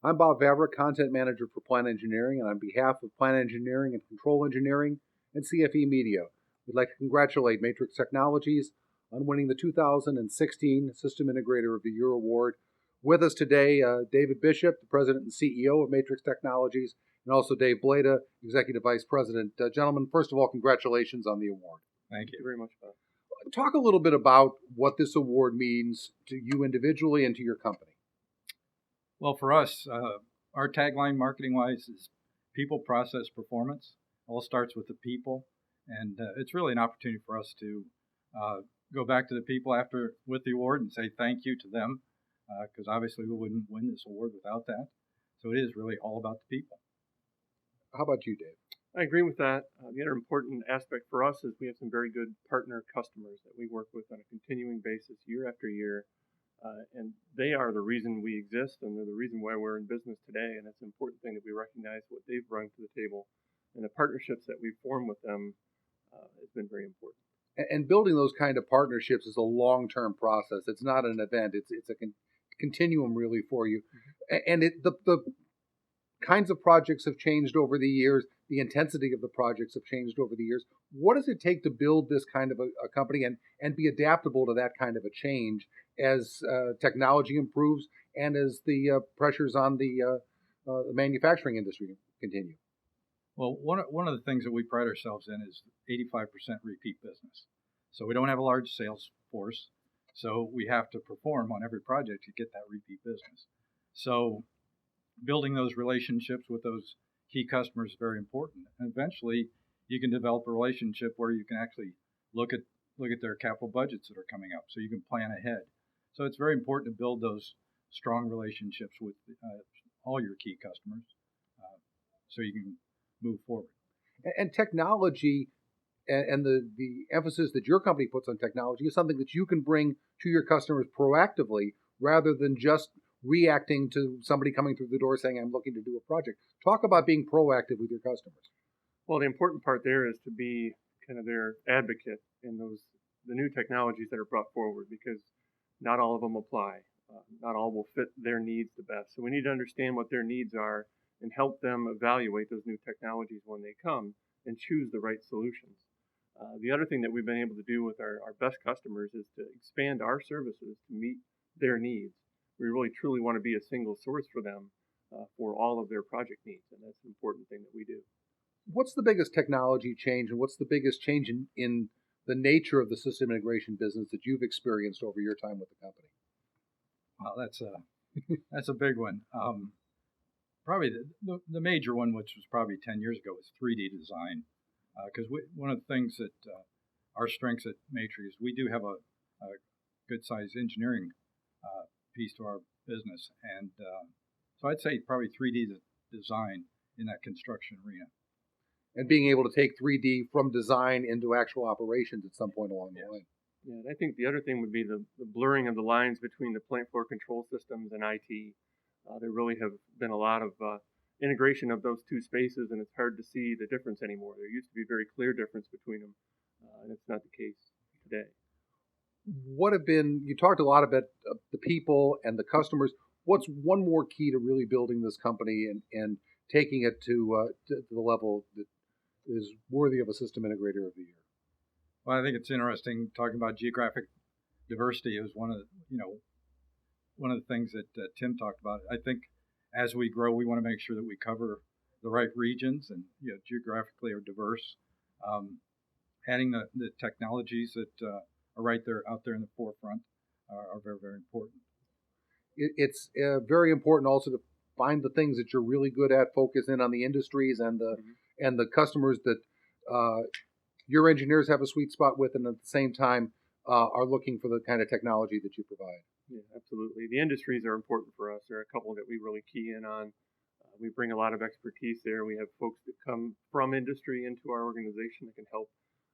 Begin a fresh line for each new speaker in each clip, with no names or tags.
I'm Bob Vavra, Content Manager for Plant Engineering, and on behalf of Plant Engineering and Control Engineering and CFE Media, we'd like to congratulate Matrix Technologies on winning the 2016 System Integrator of the Year Award. With us today, David Bishop, the President and CEO of Matrix Technologies, and also Dave Blada, Executive Vice President. Gentlemen, first of all, congratulations on the award.
Thank you very much, Bob.
Talk a little bit about what this award means to you individually and to your company.
Well, for us, our tagline marketing-wise is people, process, performance. All starts with the people, and it's really an opportunity for us to go back to the people after with the award and say thank you to them, because obviously we wouldn't win this award without that. So it is really all about the people.
How about you, Dave?
I agree with that. The other important aspect for us is we have some very good partner customers that we work with on a continuing basis year after year. And they are the reason we exist, and they're the reason why we're in business today. And it's an important thing that we recognize what they've brought to the table. And the partnerships that we've formed with them has been very important.
And building those kind of partnerships is a long-term process. It's not an event. It's a continuum really for you. And the kinds of projects have changed over the years. The intensity of the projects have changed over the years. What does it take to build this kind of a company and be adaptable to that kind of a change as technology improves and as the pressures on the manufacturing industry continue?
Well, one of the things that we pride ourselves in is 85% repeat business. So we don't have a large sales force, so we have to perform on every project to get that repeat business. So building those relationships with those key customers is very important. And eventually, you can develop a relationship where you can actually look at their capital budgets that are coming up, so you can plan ahead. So it's very important to build those strong relationships with all your key customers, so you can move forward.
And technology and the emphasis that your company puts on technology is something that you can bring to your customers proactively rather than just reacting to somebody coming through the door saying, I'm looking to do a project. Talk about being proactive with your customers.
Well, the important part there is to be kind of their advocate in the new technologies that are brought forward, because not all of them apply. Not all will fit their needs the best. So we need to understand what their needs are and help them evaluate those new technologies when they come and choose the right solutions. The other thing that we've been able to do with our best customers is to expand our services to meet their needs. We really truly want to be a single source for them for all of their project needs, and that's an important thing that we do.
What's the biggest technology change, and what's the biggest change in the nature of the system integration business that you've experienced over your time with the company?
Well, that's a big one. Probably the major one, which was probably 10 years ago, was 3D design. Because one of the things that our strengths at Matrix, we do have a good-sized engineering piece to our business, and so I'd say probably 3D design in that construction arena.
And being able to take 3D from design into actual operations at some point along the line.
Yeah, and I think the other thing would be the blurring of the lines between the plant floor control systems and IT. There really have been a lot of integration of those two spaces, and it's hard to see the difference anymore. There used to be a very clear difference between them, and it's not the case today.
You talked a lot about the people and the customers. What's one more key to really building this company and taking it to the level that is worthy of a system integrator of the year?
Well, I think it's interesting talking about geographic diversity is one of the things that Tim talked about. I think as we grow, we want to make sure that we cover the right regions and geographically are diverse. Adding the technologies that are right there out there in the forefront are very, very important.
It's very important also to find the things that you're really good at, focus in on the industries and the customers that your engineers have a sweet spot with, and at the same time are looking for the kind of technology that you provide.
Yeah, absolutely. The industries are important for us. There are a couple that we really key in on. We bring a lot of expertise there. We have folks that come from industry into our organization that can help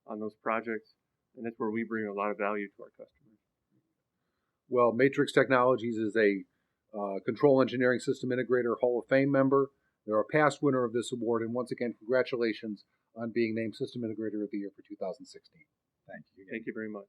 on those projects, and that's where we bring a lot of value to our customers.
Well, Matrix Technologies is a Control Engineering System Integrator Hall of Fame member. They're a past winner of this award, and once again, congratulations on being named System Integrator of the Year for 2016.
Thank you.
Thank you very much.